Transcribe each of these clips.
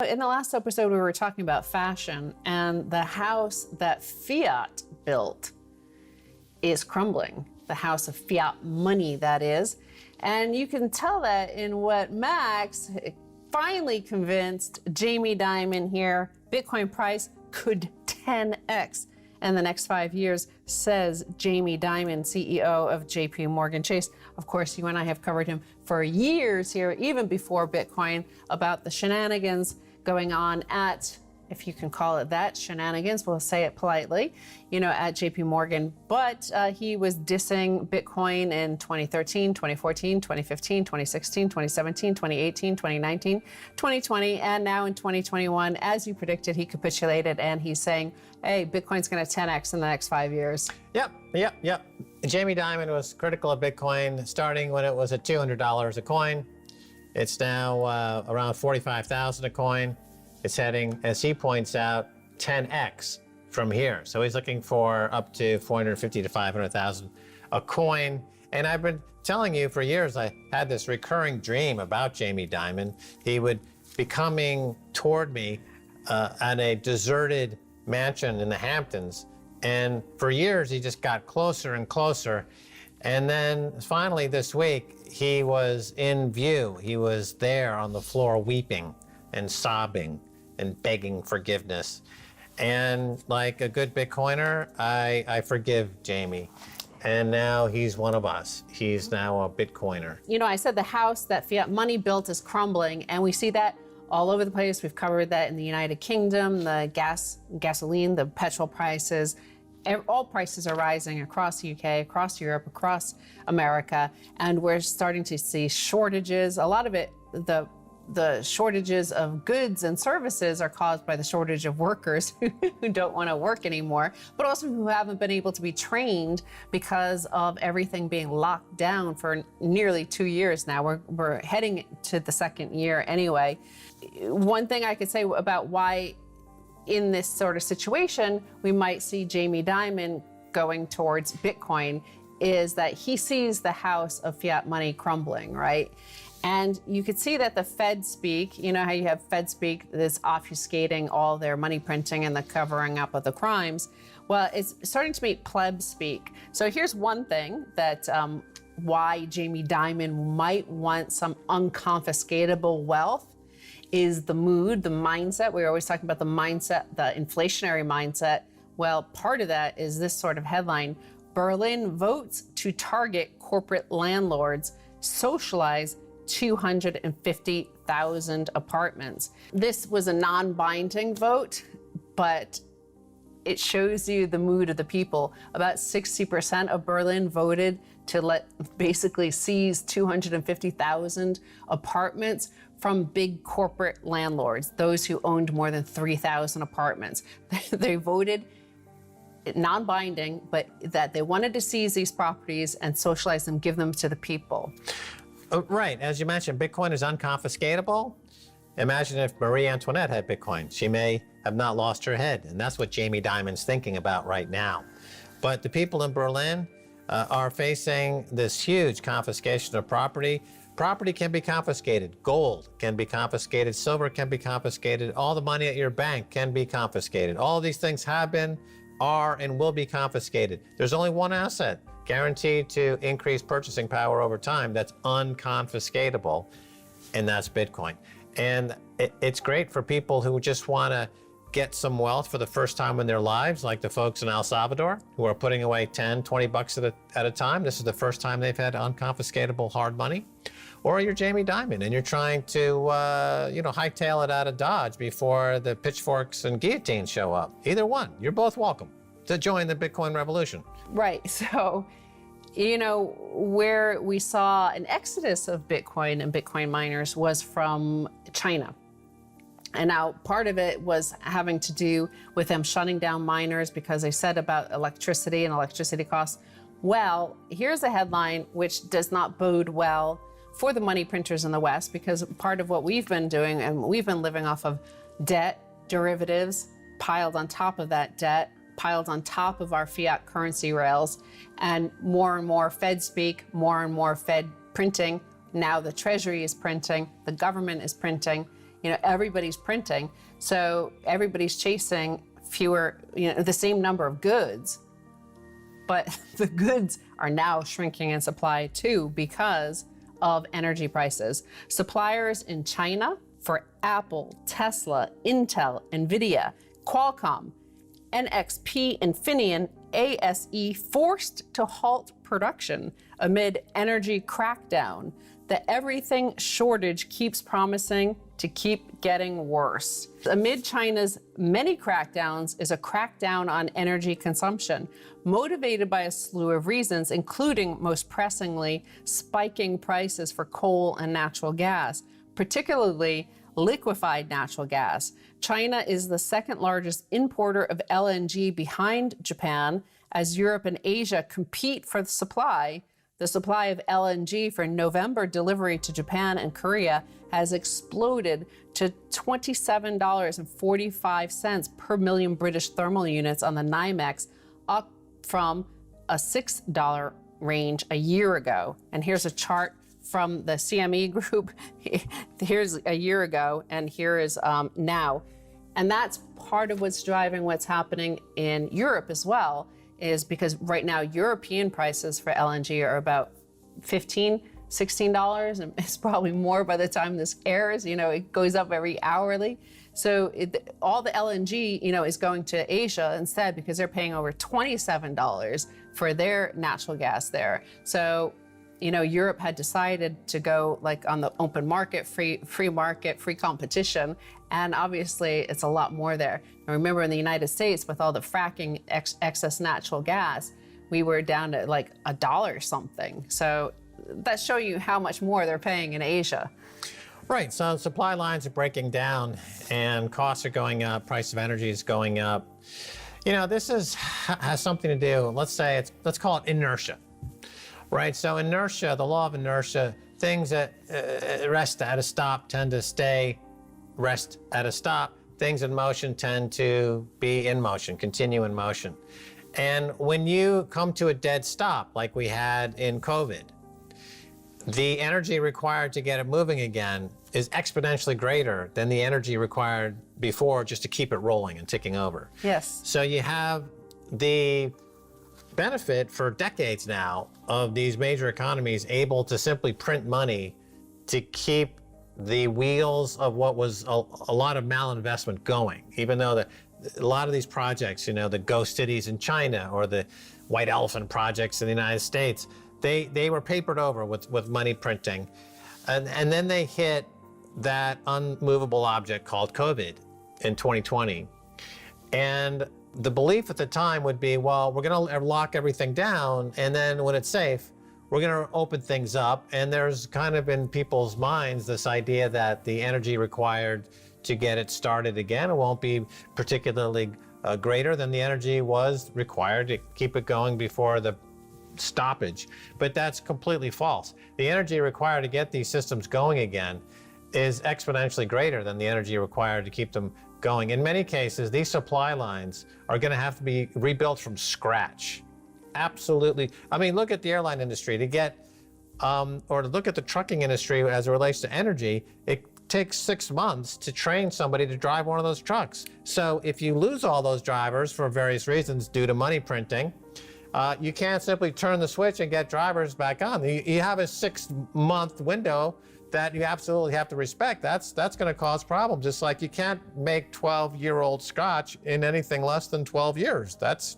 In the last episode, we were talking about fashion, and the house that fiat built is crumbling. The house of fiat money, that is. And you can tell that in what Max finally convinced Jamie Dimon here, Bitcoin price could 10x in the next 5 years, says Jamie Dimon, CEO of JP Morgan Chase. Of course, you and I have covered him for years here, even before Bitcoin, about the shenanigans going on at, if you can call it that, shenanigans, we'll say it politely, at JP Morgan. But he was dissing Bitcoin in 2013, 2014, 2015, 2016, 2017, 2018, 2019, 2020, and now in 2021, as you predicted, he capitulated and he's saying, hey, Bitcoin's going to 10x in the next 5 years. Yep. Jamie Dimon was critical of Bitcoin starting when it was at $200 a coin. It's now around $45,000 a coin. It's heading, as he points out, 10x from here. So he's looking for up to 450 to 500,000 a coin. And I've been telling you for years, I had this recurring dream about Jamie Dimon. He would be coming toward me at a deserted mansion in the Hamptons. And for years, he just got closer and closer. And then finally this week, he was in view. He was there on the floor weeping and sobbing and begging forgiveness. And like a good Bitcoiner, I forgive Jamie. And now he's one of us. He's now a Bitcoiner. I said the house that fiat money built is crumbling, and we see that all over the place. We've covered that in the United Kingdom, the gasoline, the petrol prices. All prices are rising across the UK, across Europe, across America, and we're starting to see shortages. A lot of it, the shortages of goods and services are caused by the shortage of workers who don't want to work anymore, but also who haven't been able to be trained because of everything being locked down for nearly 2 years now. We're heading to the second year anyway. One thing I could say about why in this sort of situation we might see Jamie Dimon going towards Bitcoin is that he sees the house of fiat money crumbling, right? And you could see that the Fed speak, how you have Fed speak that's obfuscating all their money printing and the covering up of the crimes. Well, it's starting to meet pleb speak. So here's one thing that why Jamie Dimon might want some unconfiscatable wealth is the mood, the mindset. We're always talking about the mindset, the inflationary mindset. Well, part of that is this sort of headline: Berlin votes to target corporate landlords, socialize 250,000 apartments. This was a non-binding vote, but it shows you the mood of the people. About 60% of Berlin voted to basically seize 250,000 apartments from big corporate landlords, those who owned more than 3,000 apartments. They voted non-binding, but that they wanted to seize these properties and socialize them, give them to the people. Right, as you mentioned, Bitcoin is unconfiscatable. Imagine if Marie Antoinette had Bitcoin. She may have not lost her head, and that's what Jamie Dimon's thinking about right now. But the people in Berlin are facing this huge confiscation of property. Property can be confiscated. Gold can be confiscated. Silver can be confiscated. All the money at your bank can be confiscated. All these things have been, are, and will be confiscated. There's only one asset guaranteed to increase purchasing power over time that's unconfiscatable, and that's Bitcoin. And it's great for people who just want to get some wealth for the first time in their lives, like the folks in El Salvador who are putting away 10, 20 bucks at a time. This is the first time they've had unconfiscatable hard money. Or you're Jamie Dimon and you're trying to, hightail it out of Dodge before the pitchforks and guillotines show up. Either one, you're both welcome to join the Bitcoin revolution. Right. So, where we saw an exodus of Bitcoin and Bitcoin miners was from China. And now part of it was having to do with them shutting down miners because they said about electricity and electricity costs. Well, here's a headline which does not bode well for the money printers in the West, because part of what we've been doing, and we've been living off of debt, derivatives, piled on top of that debt, piled on top of our fiat currency rails, and more Fed speak, more and more Fed printing. Now the Treasury is printing, the government is printing. everybody's printing. So everybody's chasing fewer, the same number of goods, but the goods are now shrinking in supply too because of energy prices. Suppliers in China for Apple, Tesla, Intel, Nvidia, Qualcomm, NXP, Infineon, ASE forced to halt production amid energy crackdown. The everything shortage keeps promising to keep getting worse. Amid China's many crackdowns is a crackdown on energy consumption, motivated by a slew of reasons, including, most pressingly, spiking prices for coal and natural gas, particularly liquefied natural gas. China is the second largest importer of LNG behind Japan, as Europe and Asia compete for the supply. The supply of LNG for November delivery to Japan and Korea has exploded to $27.45 per million British thermal units on the NYMEX, up from a $6 range a year ago. And here's a chart from the CME group. Here's a year ago, and here is now. And that's part of what's driving what's happening in Europe as well, is because right now European prices for LNG are about $15, $16, and it's probably more by the time this airs. It goes up every hourly. So all the LNG, is going to Asia instead, because they're paying over $27 for their natural gas there. So, Europe had decided to go like on the open market, free market, free competition. And obviously it's a lot more there. And remember, in the United States, with all the fracking excess natural gas, we were down to like $1 something. So that shows you how much more they're paying in Asia. Right, so supply lines are breaking down and costs are going up, price of energy is going up. This has something to do, let's call it inertia. Right, so inertia, the law of inertia, things that rest at a stop tend to rest at a stop. Things in motion tend to be in motion, continue in motion. And when you come to a dead stop, like we had in COVID, the energy required to get it moving again is exponentially greater than the energy required before just to keep it rolling and ticking over. Yes. So you have the benefit for decades now of these major economies able to simply print money to keep the wheels of what was a lot of malinvestment going, even though a lot of these projects, the ghost cities in China or the white elephant projects in the United States, they were papered over with money printing. And then they hit that unmovable object called COVID in 2020. And the belief at the time would be, well, we're going to lock everything down, and then when it's safe, we're going to open things up. And there's kind of in people's minds this idea that the energy required to get it started again, it won't be particularly greater than the energy was required to keep it going before the stoppage. But that's completely false. The energy required to get these systems going again is exponentially greater than the energy required to keep them going. In many cases, these supply lines are going to have to be rebuilt from scratch. Absolutely. I mean, look at the airline industry to get, or to look at the trucking industry as it relates to energy. It takes 6 months to train somebody to drive one of those trucks. So if you lose all those drivers for various reasons due to money printing, you can't simply turn the switch and get drivers back on. You have a 6-month window that you absolutely have to respect. That's going to cause problems. Just like you can't make 12-year-old scotch in anything less than 12 years. That's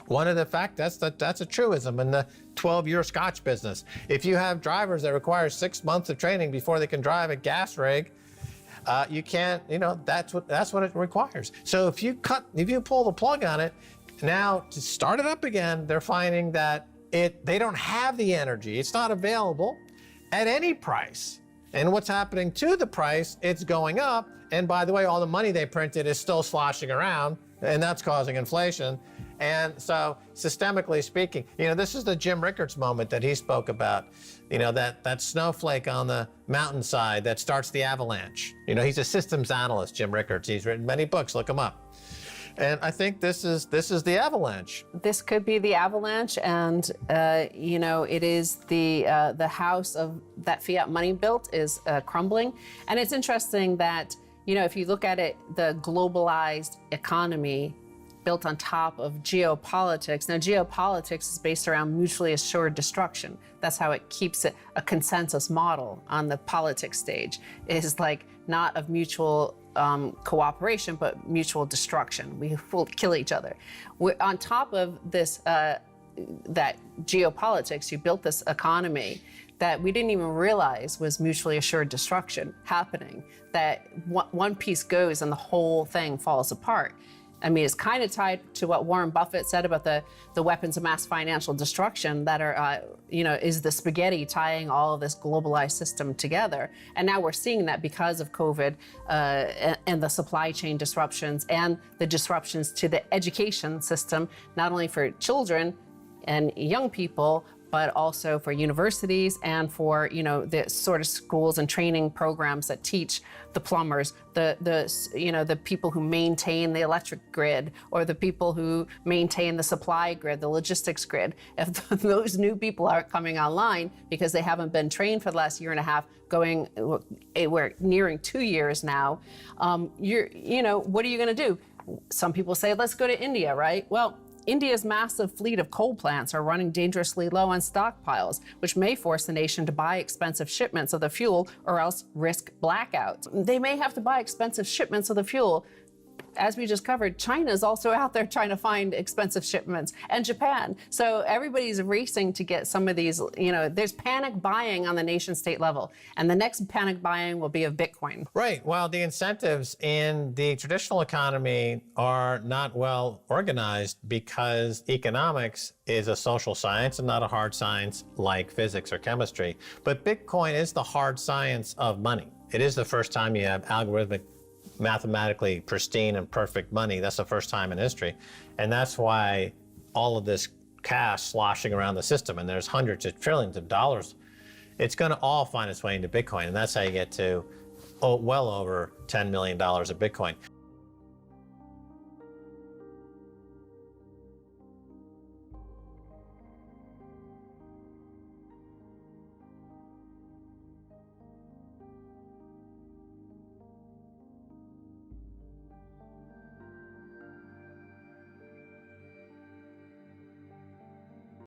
one of the facts. That's a truism in the 12-year scotch business. If you have drivers that require 6 months of training before they can drive a gas rig, you can't. That's what it requires. So if you pull the plug on it, now to start it up again, they're finding that they don't have the energy. It's not available at any price. And what's happening to the price? It's going up. And by the way, all the money they printed is still sloshing around, and that's causing inflation. And so systemically speaking, this is the Jim Rickards moment that he spoke about, that snowflake on the mountainside that starts the avalanche. He's a systems analyst, Jim Rickards. He's written many books, look him up. And I think this is the avalanche. This could be the avalanche, and you know, it is the house of that fiat money built is crumbling. And it's interesting that, you know, if you look at it, the globalized economy built on top of geopolitics. Now, geopolitics is based around mutually assured destruction. That's how it keeps it a consensus model on the politics stage. It is like not of mutual cooperation, but mutual destruction. We will kill each other. On top of this, that geopolitics, you built this economy that we didn't even realize was mutually assured destruction happening, that one piece goes and the whole thing falls apart. I mean, it's kind of tied to what Warren Buffett said about the weapons of mass financial destruction that are, you know, is the spaghetti tying all of this globalized system together. And now we're seeing that because of COVID and the supply chain disruptions and the disruptions to the education system, not only for children and young people, but also for universities and for, you know, the sort of schools and training programs that teach the plumbers, the people who maintain the electric grid, or the people who maintain the supply grid, the logistics grid. If those new people aren't coming online because they haven't been trained for the last year and a half, we're nearing 2 years now, you know, what are you going to do? Some people say, let's go to India, right? Well, India's massive fleet of coal plants are running dangerously low on stockpiles, which may force the nation to buy expensive shipments of the fuel or else risk blackouts. They may have to buy expensive shipments of the fuel. As we just covered, China is also out there trying to find expensive shipments, and Japan. So everybody's racing to get some of these, you know, there's panic buying on the nation state level. And the next panic buying will be of Bitcoin. Right. Well, the incentives in the traditional economy are not well organized because economics is a social science and not a hard science like physics or chemistry. But Bitcoin is the hard science of money. It is the first time you have algorithmic, mathematically pristine and perfect money. That's the first time in history. And that's why all of this cash sloshing around the system, and there's hundreds of trillions of dollars, it's going to all find its way into Bitcoin. And that's how you get to well over $10 million of Bitcoin.